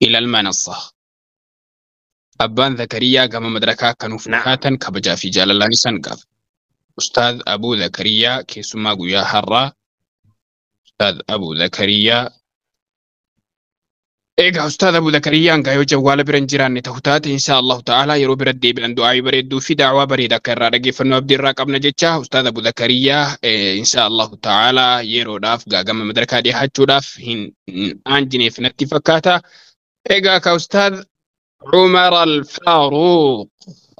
إلى المنصة. أبان زكريا قام مدركا كانوا فنحاتا كبجا في جال الله نسنقف. أستاذ أبو زكريا كيسما قويا هرا. أستاذ أبو زكريا إيقا أستاذ أبو زكريا نقايو جوال برنجران نتهتات إن شاء الله تعالى يرو بردي بلن دعاي بريدو في دعوة بريدة كرارقي فنو أبدي الراقب نجتشا. أستاذ أبو زكريا إن شاء الله تعالى يرو داف قام مدركا دي حجو داف هن أنجني في نتي فكاتا. إيقا كأستاذ عمر الفاروق.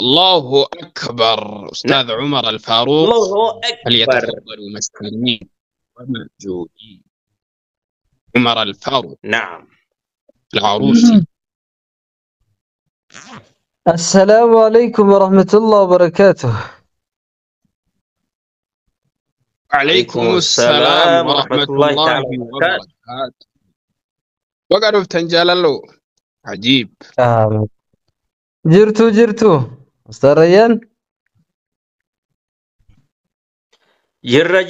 الله أكبر. أستاذ عمر الفاروق الله أكبر. فليتفضلوا مسلمين ومأجورين. عمر الفاروق. نعم. العروسي. السلام عليكم ورحمة الله وبركاته. وعليكم السلام ورحمة الله وبركاته. وقالوا تنجاللو عجيب. جرتو أستاذ ريان. جرة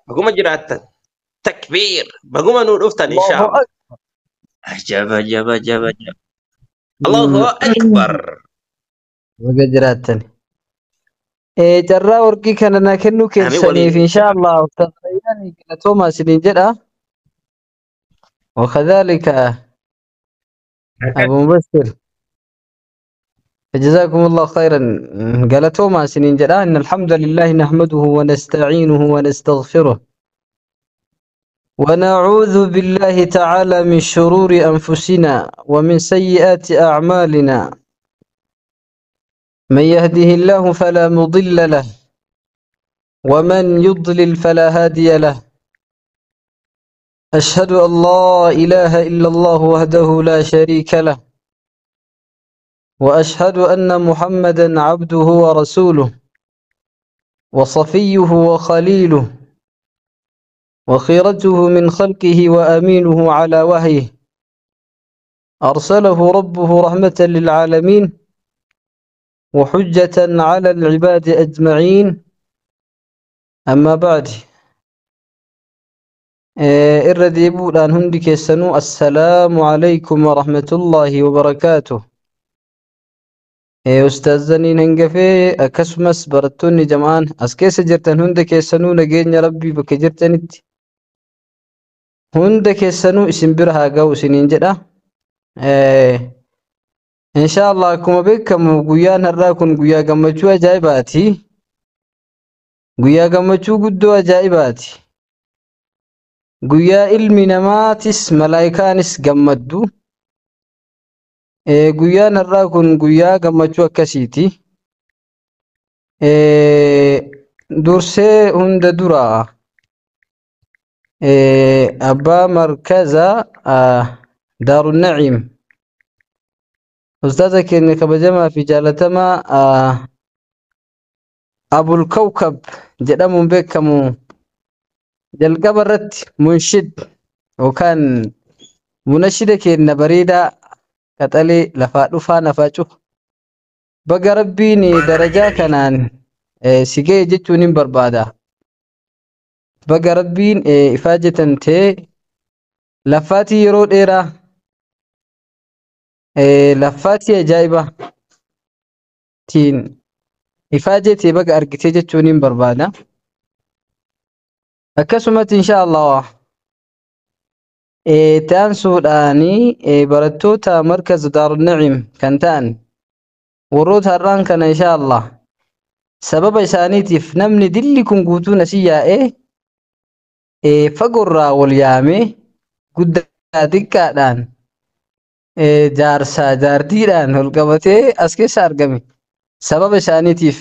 بقوم جرات تكبير بقوم نوقفتن إن شاء الله. جاب الله أكبر. وجراتني جرا ورقي كان ناكنو كيسني إن شاء الله. أستاذ ريان كلتوما سنين جرا وكذلك أبو مبشر جزاكم الله خيرا. قالتوا ما سنين جرا إن الحمد لله نحمده ونستعينه ونستغفره ونعوذ بالله تعالى من شرور أنفسنا ومن سيئات أعمالنا. من يهده الله فلا مضل له ومن يضلل فلا هادي له. أشهد أن لا إله إلا الله وحده لا شريك له وأشهد أن محمدا عبده ورسوله وصفيه وخليله وخيرته من خلقه وأمينه على وحيه. أرسله ربه رحمة للعالمين وحجة على العباد أجمعين. أما بعد الرديبو الآن هندك السنو. السلام عليكم ورحمة الله وبركاته. أستاذني ننقفي أكسمس برتوني جمعان أسكيس جرتن هندك السنو نجين يا ربي بكجرتنت هندك السنو اسم برها قو سنين جدا. إن شاء الله كما بكم قيان هراكن قيا قمتشو أجايباتي قيا قمتشو قدو أجايباتي قيا علمي نماتس ملايكانس قمدو. Guyyaan har'aa kun guyyaa gammachuu akkasiiti. Dursee hunda dura abbaa markaza Daarun Naciim ustaaza keenya kabajamaa fi jaalatamaa Abul Kawkab jedhamuun beekamu jalqaba irratti munshid yookaan munashida keenya bareedaa qaxalee lafaa dhufaa nafaa cufa baga rabbiin darajaa kanaan si ga'e jechuun hin barbaada. Baga rabbiin ifaa jetan ta'e laffaatii yeroo dheeraa laffaatii ajaa'iba tiin ifaa jetee baga argitee jechuun hin barbaada. Akkasumatti insha Allah taansuudhaanii barattoota markaza Daarun Naciim kan ta'an warroota har'aan kana insha Allah sababa isaaniitiif namni dilli kun guutuun asii yaa'ee fagoorraa wal yaamee guddaa xiqqaadhaan jaarsaa jaartiidhaan wal qabatee as keessa argame sababa isaaniitiif.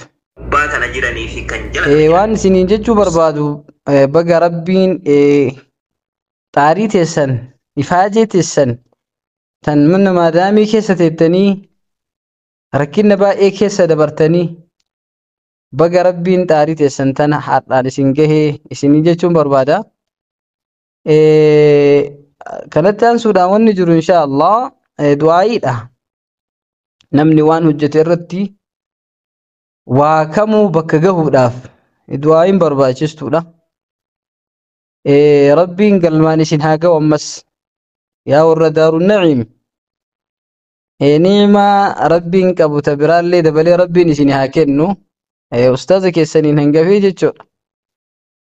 Waan isiniin jechuu barbaadu baga rabbiin xaarii teessan ifaajee teessan tan mana maadaamii keessa teettanii rakkina baay'ee keessa dabartanii baga rabbiin xaarii teessan tana har'aan isin gahee isinii jechuun barbaada. Kanatti aansuudhaan wanni jiru insha Allah du'aayiidha. Namni waan hojjete irratti waa kamuu bakka gahuudhaaf du'aayin barbaachistuudha. ربين قال ما نسين هاجا ومس يا ورا دار النعيم نعمة ربين كابو تبرال لي دبلي ربين إسني هاكنو أستاذ كيسنين هنجفي جتشو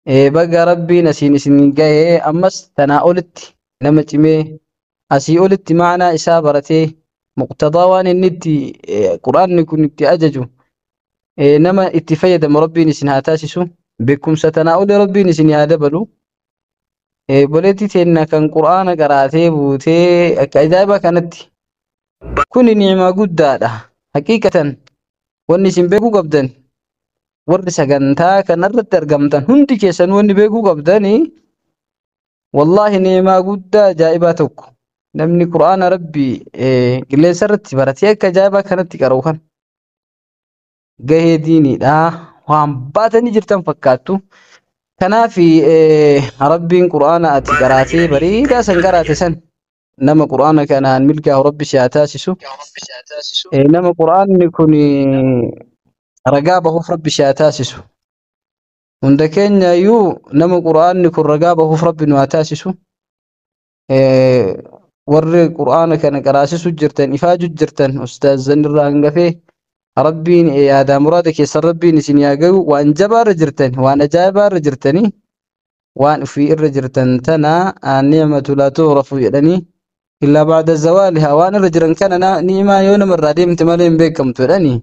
بقى ربين إسني جاي أمس تناولت لما تمي أسيولت معنا إسابرتي مقتضى وان النتي قرآن نكون نتي أججو نما اتفيد مربين إسني هاتاسسو بكم ستناول ربين إسني هذا بلو بولتي تينا كان قرآن قراتي بوتي أكايدايبا كانت كوني نعمة قدادة حقيقة واني سنبيكو قبدن warri sagantaa kanarratti argamtan hundi keessan wanni beekuu qabdanii wallahi ni'imaa guddaa ajaa'ibaa tokko namni qura'aana rabbii qilleensa irratti baratee akka ajaa'ibaa kanatti qara'u kan gahee diiniidha waan baatanii jirtan fakkaattu kanaaf rabbiin qura'aana ati qaraatee bareedaa san qaraate san nama qura'aana kanaan milkaa'u rabbi si haa taasisu nama qura'aanni kun ragaa bahuuf rabbi si haa taasisu hunda keenya iyyuu nama qura'aanni kun ragaa bahuuf rabbi nu haa taasisu warri qura'aana kana qaraasisu jirtan ifaaju jirtan ustaazan irraa hangafee rabbiin yaadaa muraada keessan rabbiin isin yaa gayu waan jabaarra jirtan waan ajaa'ibaarra jirtanii waan ufii irra jirtan tana ni'matu laa tu'rafu jedhanii illaa ba'da zawaalihaa waan irra jiran kana ni'imaa yoo namarraa deemte malee hin beekamtu jedhanii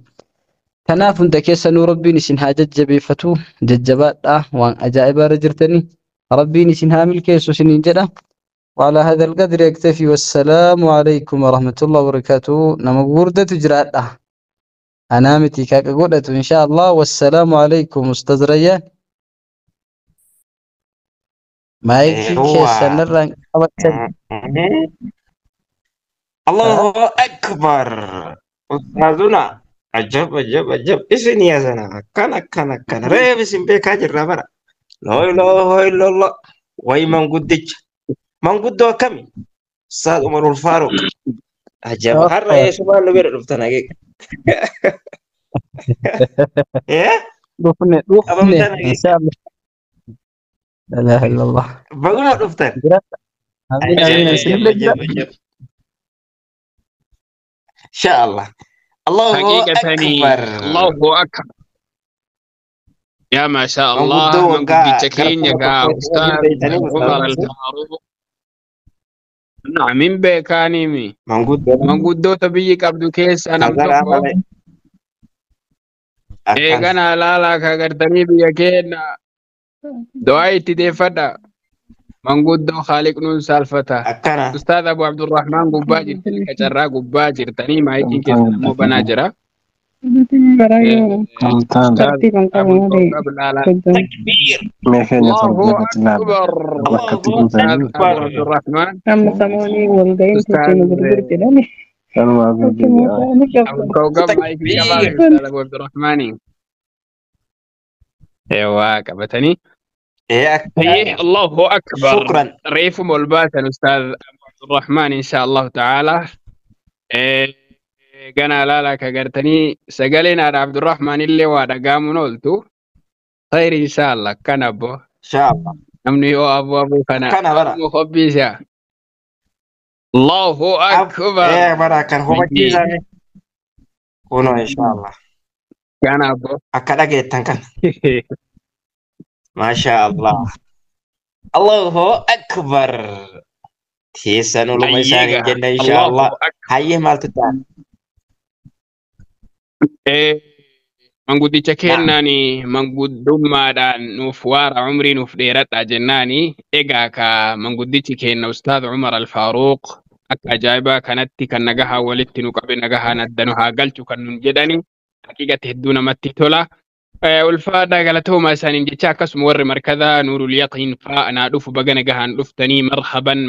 kanaaf hunda keessanuu rabbiin isin haa jajjabeeffatu jajjabaadha waan ajaa'ibaa irra jirtanii rabbiin isin haa milkeessu isiniin jedha وعلى هذا القدر يكتفي والسلام عليكم ورحمة الله وبركاته نما غوردة جرادة أنا متي كاكا قولة إن شاء الله والسلام عليكم أستاذ ريان مايكي كيسان الران الله أكبر أستاذنا عجب عجب عجب إسني يا زنا كان ريب اسم بيك هاجر رابرا لا إله إلا الله وي من قدو كمي أستاذ عمر الفاروق عجب هر يا شباب اللي بيرد فتنا كيك يا رفني إن شاء الله لا إله إلا الله بقول رفتن آمين آمين عجب إن شاء الله الله حقيقة أكبر الله أكبر يا ما شاء الله من قد تكين يا أستاذ عمر الفاروق نعم من بيكاني مي من قد تبي قبل كيس أنا إيغانا لا كغرتني بيكين دعاي تدفدا من قد خالق نون سالفتا أستاذ أبو عبد الرحمن قباجر كجرا قباجر تاني ما يكين كيس مو بناجرا الله أكبر شكرا ريف مولبات الأستاذ أبو عبد الرحمن إن شاء الله تعالى قنا لا كغرتني سجلنا على عبد الرحمن اللي وادا قاموا نولتو خير إن شاء الله كان أبو إن شاء الله نمني هو أبو كان مخبيسا الله أكبر إيه برا كان هو جيزاني كونو إن شاء الله كان أبو أكدا جيتان كان ما شاء الله الله أكبر تيسانو لما يساني جنة إن شاء الله هاي مالتو manguddicha kennaani manguddummaadhaan nuuf waara umrii nuuf dheeradha jennaani egaa ka manguddichi kenna ustaad Umar al-Faaruq akka ajaa'ibaa kanatti kan nagahaa walitti nu qabe nagahaan addanu haa galchu kan nun jedhani haqiiqatti hedduu namatti tola ulfaadha galatooma isaaniin jecha akkasuma warri markada nuurul yaqiin fa'anaa dhufu baga nagahaan dhuftanii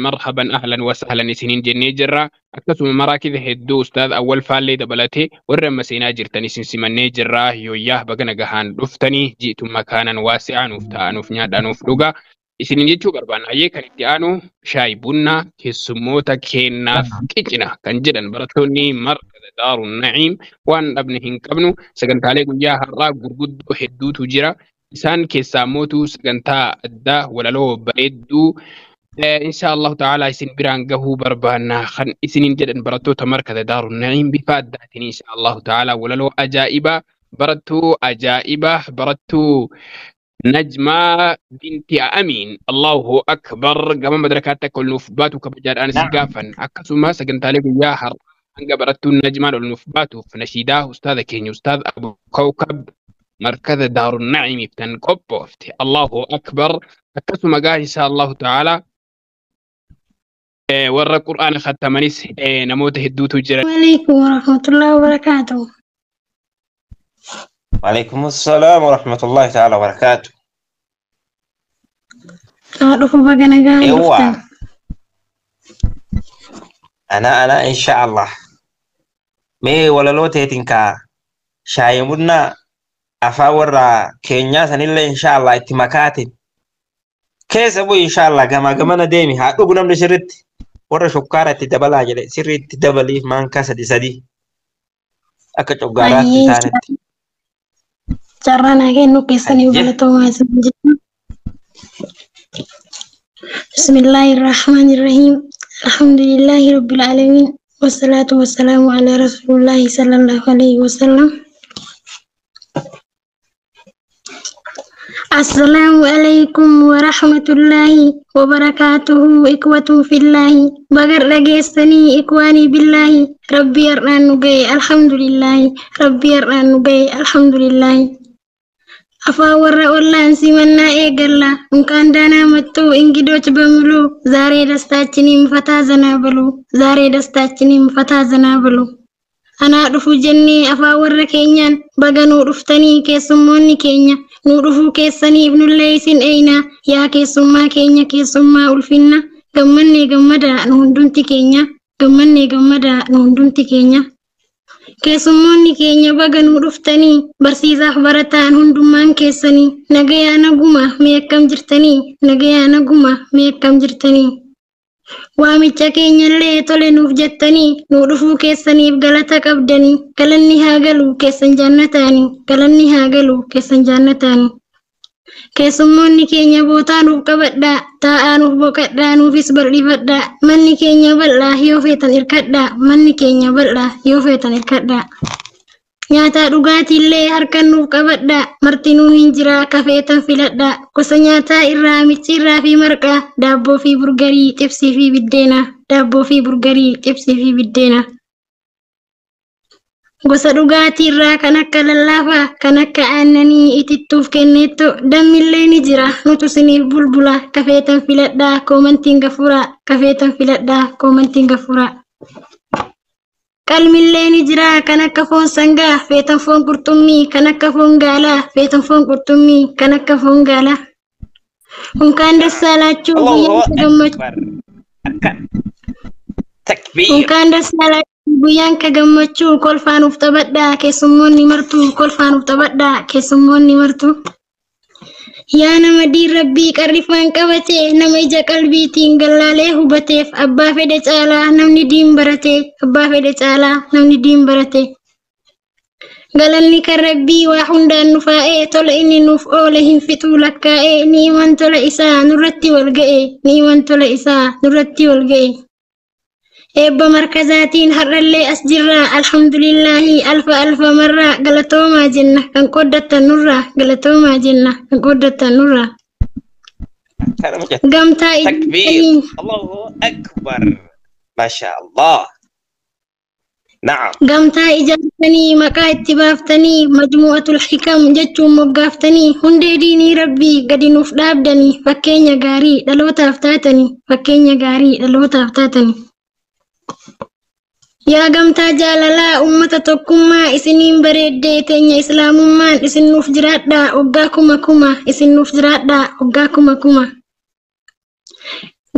marhaban ahlan wa sahlan isiniin jennee jirra akkasuma maraakida hedduu ustaad awwal faallee dabalatee warri amma seenaa jirtan isin simannee jirra yooyyaa baga nagahaan dhuftanii jiitum makaanan waasi'aa nuuf ta'anuuf nyaadhaanuuf dhuga isiniin jechuu barbaanna hayyee kan itti aanu shaayii bunna keessummoota kennaaf qicina kan jedhan barattoonni markada daarun na'iim waan dhabne hin qabnu sagantaalee guyyaa har'aa gurguddoo hedduutu jira isaan keessaa mootu sagantaa addaa walaloo bareedduu إن شاء الله تعالى يسن بران قهو بربانا خن إسنين جدا برتو تمركز دار النعيم بفاد إن شاء الله تعالى ولو أجائبة برتو أجائبة برتو نجمة بنت أمين الله أكبر قام مدركاتك والنفبات وكبجار أنا نعم سقافا أكسما سجنت عليك يا حر أنك برتو النجمة والنفبات فنشيداه أستاذ كيني أستاذ أبو كوكب مركز دار النعيم فتن كوبوفتي الله أكبر أكسما قال إن شاء الله تعالى ورا القرآن ختمنيس نموت هدوتو جرى عليكم ورحمة الله وبركاته. وعليكم السلام ورحمة الله تعالى وبركاته. أعرف بقنا قاعد ايوه بفتن. انا ان شاء الله مي ولا لو تيتنكا شايمنا افاور كينيا سنيلا ان شاء الله اتمكاتين كيس ابو ان شاء الله كما ديمي هادو غنم نشرت ورا شكارة تدبلا جلي سري تدبلي مان كاسة دي سدي اكا شكارات أي تسانت جرانا كأنه كيساني اجه وبلتو ما سنجد. بسم الله الرحمن الرحيم. الحمد لله رب العالمين والصلاة والسلام على رسول الله صلى الله عليه وسلم. السلام عليكم ورحمة الله وبركاته. إخوة في الله بغر رجستني إخواني بالله. ربي يرنا نجي الحمد لله. ربي يرنا نجي الحمد لله. أفاور والله سمنا إيجلا إن كان دانا متو إنجدو تبملو زاري دستاتني مفتازنا بلو زاري دستاتني مفتازنا بلو. أنا أعرف جني أفاور كينيان بغنو رفتني كيسموني كينيا نورفو كيساني ابن الليسين أينا يا كيسما كينيا كيسما ألفنا قمني قمدا نهندنتي كينيا قمني قمدا نهندنتي كينيا كيسموني كينيا بغنو رفتني برسيزا برتان هندمان كيساني نغيا نغما ميكم جرتني نغيا نغما ميكم جرتني waamicha keenyallee tole nuuf jettanii nu dhufuu keessaniif galata qabdanii galanni haa galu keessan jaannataanii galanni haa galu keessan jaannataanii keessummoonni keenya bootaa nuuf qabadhaa taa'aa nuuf boqadhaa nuufis bal'ifadhaa manni keenya bal'aa yoo feetan irkadhaa manni keenya bal'aa yoo feetan irkadhaa nyaataa dhugaatiillee harkan nuuf qabadhaa martinuu hin jira kafeetan filadhaa gosa nyaataa irraa micciirraa fi marqaa daabboo fi burgarii xibsii fi biddeena daabboo fi burgarii xibsii fi biddeena gosa dhugaatii irraa kan akka lallaafaa kan akka aannanii itittuuf kenneetto dammillee ni jira nutu siniif bulbula kafeetan filadhaa koomantiin gafuraa kafeetan filadhaa koomantiin gafuraa qalmillee ni jira kan akka foon sangaa feetan foon qurxummii kan akka foon gaalaa feetan foon qurxummii kan akka foon gaalaa unkaan dassaalachuu الله guyyaan ka gammachuu اكبر أكن تكبير unkaan dassaalachuu guyyaan ka gammachuu kolfaanuuf taphadhaa keessummoonni martuu kolfaanuuf taphadhaa keessummoonni martuu yaa nama diin rabbii qarrifaan qabatee nama ija qalbiitiin gallaalee hubateef abbaa fedhe caalaa namni diin barate abbaa fedhe caalaa namni diin barate galanni kan rabbii waa hundaan nufaa'ee tola inni nuuf oole hin fixuu lakkaa'ee ni'iman tola isaa nurratti wal ga'e ni'iman tola isaa nurratti wal ga'e eebba markazaatiin har'allee as jirra alhamdulillahi alfa marra galatoomaa jenna kan qooddattan nurra galatoomaa jenna kan qooddattan nurra gamtaa تكبير ijaartanii الله أكبر ما شاء الله نعم gamtaa ijaartanii maqaa itti baaftanii majmu'atul hikam jechuun moggaaftanii hundee diinii rabbii gadi nuuf dhaabdanii fakkeenya gaarii dhalootaaf taatanii fakkeenya gaarii dhalootaaf taatanii yaa gamtaa jaalalaa ummata tokkummaa isiniin bareeddee teenya islaamummaan isin nuuf jiraadhaa waggaa kuma isin nuuf jiraadhaa waggaa kuma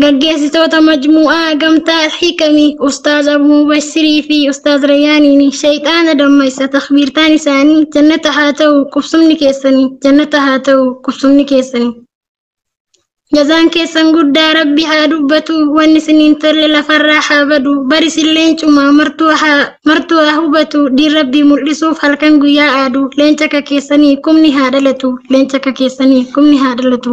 gaggeessitoota majmu'aa gamtaa hikami ustaaz abuu bashirii fi ustaaz rayyaaniin shayxaana dammaysa takbiirtaan isaanii jannata haa ta'u qubsumni keessanii jannata haa ta'u qubsumni keessanii jazaan keessan guddaa rabbi haa dubbatu wanni isiniin tolle lafarraa haa badu barisin leencumaa martuu haa hubatu diin rabbii mul'isuuf halkan guyyaa aadu leenca ka keessanii kumni haa dhalatu leenca ka keessanii kumni haa dhalatu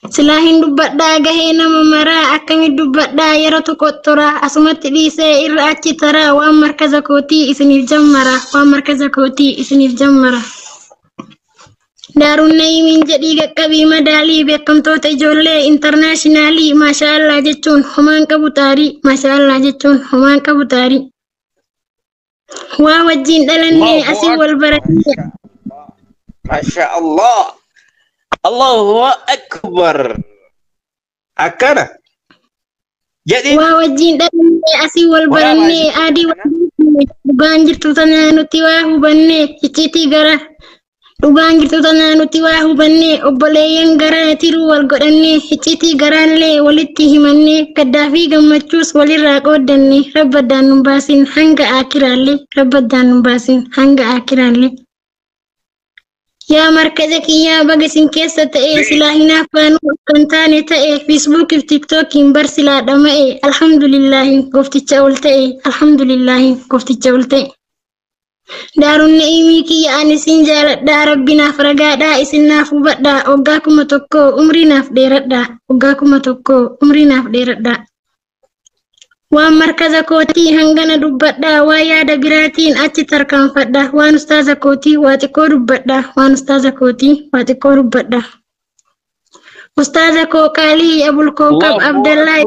Silahin dubbadhaa gahee nama maraa akkami dubbadhaa yeroo tokko toraa asumatti dhiisee irra achi taraa waan markaza kootii isiniif jammara waan markaza kootii isiniif jammara. Daaruun Na'iimiin jedhii qaqqabii madaalii beekamtoota ijoollee intarnaashinaali maashaallah jechuun homaan qabu taarii maashaallah jechuun homaan qabu taarii. Waa wajjin dhalannee asii wal barannee. Maashaallah. Allahu akbar. Akkana. Jadi Waa wajjin dhalannee asii wal barannee adii dhugaan jirtu tana nuti waa hubannee icciitii gara dhugaan jirtu tana nuti waa hubannee obboleeyyan garaa tiruu wal godhannee icciitii garaallee walitti himannee gaddaa fi gammachuus walirraa qooddannee rabbaddaan nu baasin hanga akiraallee rabbaddaan nu baasin hanga akiraallee. Yaa markaza kiyyaa baga isin keessa ta'e silaa hinaafaanuu kan taane ta'e Facebook fi TikTokiin bar silaa dhama'e alhamdulillahi goofticha ol ta'e alhamdulillahi goofticha ol ta'e. Daaruun Na'iimii kiyya ani isin jaaladhaa rabbi naaf ragaadhaa isin naaf hubadhaa waggaa 1000 umrii naaf dheeradhaa waggaa 1000 umrii naaf dheeradhaa. Waan markaza kootii hangana dubbadhaa waa yaada biraatiin achi tarkaanfadhaa waan ustaaza kootii waa xiqqoo dubbadhaa waan ustaaza kootii waa xiqqoo dubbadhaa. Ustaaza koo qaalii Abul Kookab Abdallaa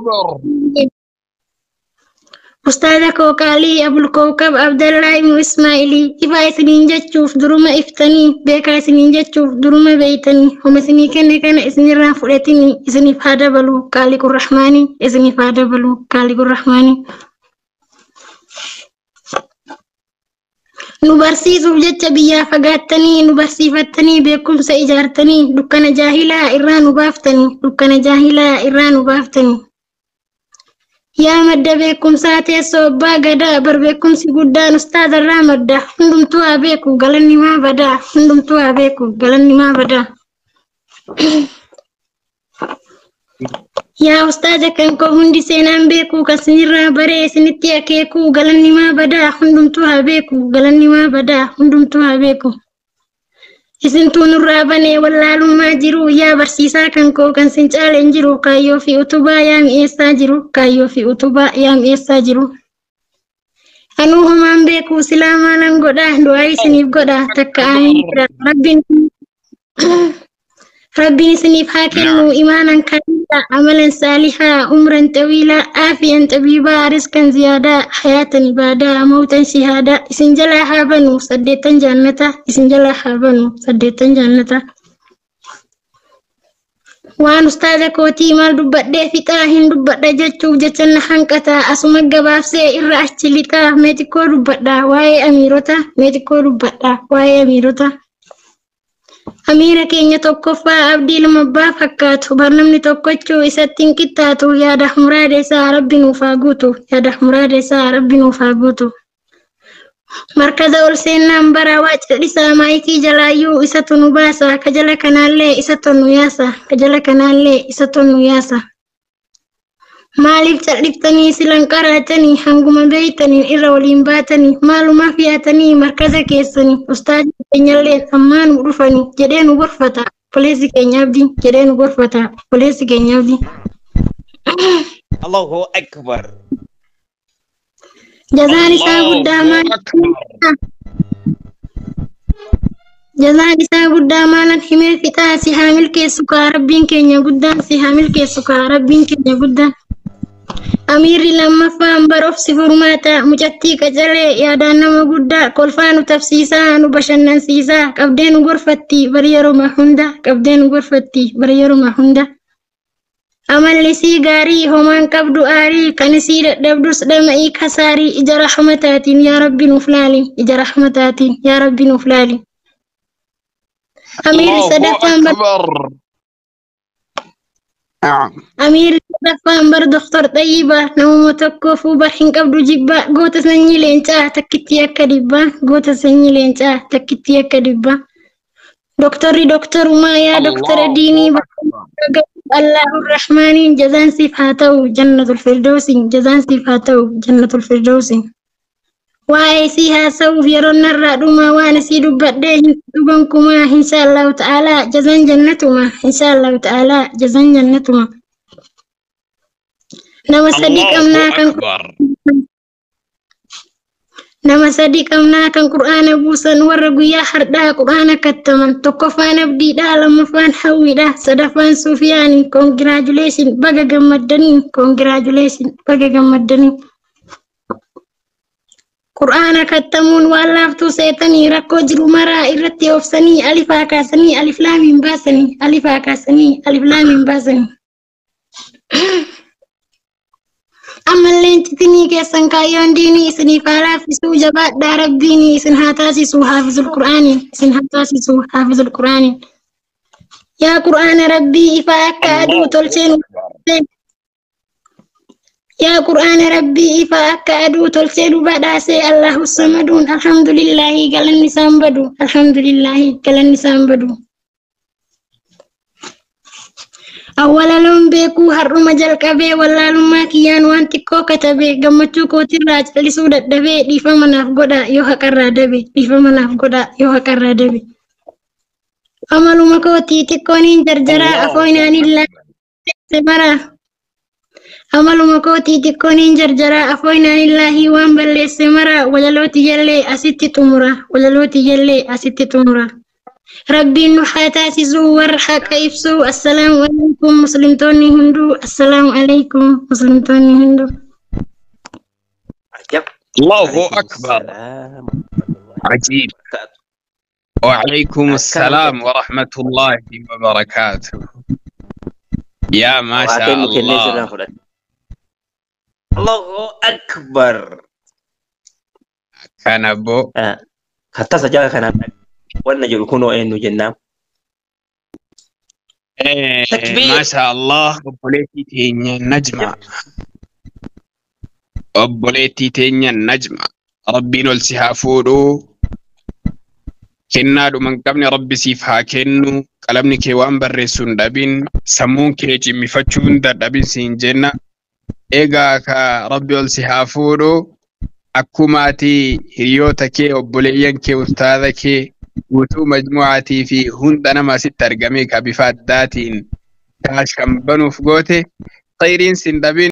Ustaaza koo qaalii Abul Kookab Abdallaa ibnu Ismaa'ilii ifaa isiniin jechuuf duruma iftanii beekaa isiniin jechuuf duruma beeytanii homa isinii kenne kana isinirraa fudhatanii isiniif haa dabaluu qaaliqur rahmaanii isiniif haa dabaluu qaaliqur rahmaanii. Nu barsiisuuf jecha biyyaa fagaattanii nu barsiifattanii beekumsa ijaartanii dukkana jaahilaa irraa nu baaftanii dukkana jaahilaa irraa nu baaftanii. Yaa madda beekumsaa teessoo abbaa gadaa bar beekumsi guddaan ustaaza irraa madda hundumtuu haa beeku galanni maa badaa hundumtuu haa beeku galanni maa badaa. Yaa ustaaza kan koo hundi seenaan beeku kan sinirraa baree isinitti akeeku galanni maa badaa hundumtuu haa beeku galanni maa badaa hundumtuu haa beeku. Isintuu nurraa banee wallaalummaa jiru yaa barsiisaa kan koo kan sin caaleen jiru kaayyoo fi utubaa yaa mi'eessaa jiru kaayyoo fi utubaa yaa mi'eessaa jiru. Anuu homaan beeku silaa maalan godhaa du'aa isiniif godhaa takka amiin Rabbiin isiniif haa kennu imaanan kaamilaa amalan saalihaa umran xawiilaa aafiyan xabiibaa riskan ziyaadaa hayaatan ibaadaa mawtan shihaadaa isin jalaa haa banu 8 jannata isin jalaa haa banu 8 jannata. Waan ustaaza kootii maal dubbadhee fixaa hin dubbadha jechuuf jecha na hanqataa asuma gabaabsee irra achi lixaa mee xiqqoo dubbadhaa waa'ee amiirota mee xiqqoo dubbadhaa waa'ee amiirota. Amiira keenya tokkoffaa abdii lamabbaa fakkaatu barnamni tokkochuu isatti hin qixxaatu yaada muraada isaa rabbi nuuf haa guutu yaada muraada isaa rabbi nuuf haa guutu. Markaza ol seennaan bara waa callisaa maayikii jalaayyuu isatu nu baasa kajala kanaallee isatu nu yaasa kajala kanaallee isatu nu yaasa. Maaliif calliftanii silan qaraatanii hanguma beeytanii irra waliin baatanii maalumaaf yaatanii markaza keessanii ustaaji keenyallee ammaa nu dhufanii jedhee nu gorfata poleessi keenya abdii jedhee nu gorfata poleessi keenya abdii. Allahu akbar. Jazaan isaa guddaa maal jazaan isaa guddaa maalan himee fixaa si haa milkeessu kaa rabbiin keenya guddaan si haa milkeessu kaa rabbiin keenya guddaan. Amiirri lammaffaan barofsi furmaata mucattii qacalee yaadaan nama guddaa kolfaa nu tafsiisaa nu bashannansiisaa qabdee nu gorfatti bari yeruma hunda qabdee nu gorfatti bari yeruma hunda. Amalli isii gaarii homaan qabdu aarii kan isii dadhabdus dhama'ii kasaarii ija rahmataatiin yaa rabbi nuuf laali ija rahmataatiin yaa rabbi nuuf laali. Amiirri sadaffaan Amiirri sadaffaan bar Doktor Xayyibaa namuma tokkoofuu bar hin qabdu jibbaa goota sanyii leencaa takkitti akka dibbaa goota sanyii leencaa takkitti akka dibbaa. Doktorri doktorumaa yaa doktora diinii Allahur Rahmaaniin jazaan siif haa ta'u jannatul firdawsiin jazaan siif haa ta'u jannatul firdawsiin. وأيسيها سوف يرون الرادوما وانسيد بديه دبنكما إن شاء الله تعالى جزان جنتما إن شاء الله تعالى جزان جنتما نما صديق أمنا كان نما صديق أمنا كان قرآن بوسن ورقيا حردا قرآن كتمن تقفان بديدا لما فان حويدا صدفان سفياني congratulation بقى جمدني congratulation بقى جمدني قرآن كتمون واللافتو سيتني ركو جرو مرا إرتي أفسني ألف أكاسني ألف لام باسني ألف أكاسني ألف لام باسني أما اللي تتني كيسن كايون ديني سني فالا في سو جبات دارب ديني سن هاتاسي سو حافظ القرآن سن هاتاسي سو حافظ القرآن يا قرآن ربي إفاك أدو تلسين يا قرآن ربي إفاك أدو تلسين بداسي الله الصمدون الحمد لله قال النسان بدو الحمد لله قال النسان بدو أولا لهم بيكو هرم جل كبي ولا لما كيان وانتكو كتبي قمتو كوتي راج لسودة دبي ديفا مناف قدا يوها كرا دبي ديفا مناف قدا يوها كرا دبي أمالو مكوتي تكونين جرجرا أفويناني الله سمرا أمالو مكوتي تكونين جرجرا أفويناني الله وان بلي سمرا وللو تجلي أستي تمرا وللو تجلي أستي تمرا ربي نحاتا سيزو ورحا كيفسو السلام عليكم مسلم توني هندو السلام عليكم مسلم توني هندو عجب الله عليكم أكبر السلام عجيب وبركاته. وعليكم السلام ورحمة الله وبركاته يا ما شاء وأعطيني كنيسة الله ناخذ الله أكبر كان أبو حتى سجاك كان وانا جلكونو إنه جنام تكبير. ما شاء الله أبوليتي تينيا النجمة أبوليتي تينيا النجمة ربي نلسها فودو كنا دو من قبل ربي سيفها كنو قلبني كيوان برسون دابين سمون كيجي مفتشون دابين سينجينا إيغا كا ربي نلسها فودو أكوماتي هريوتا كي أبوليين كي أستاذا كي وتو مجموعتي في هندنا ما ست ترجميك بفات داتين كاش كم بنو فقوتي طيرين سندبين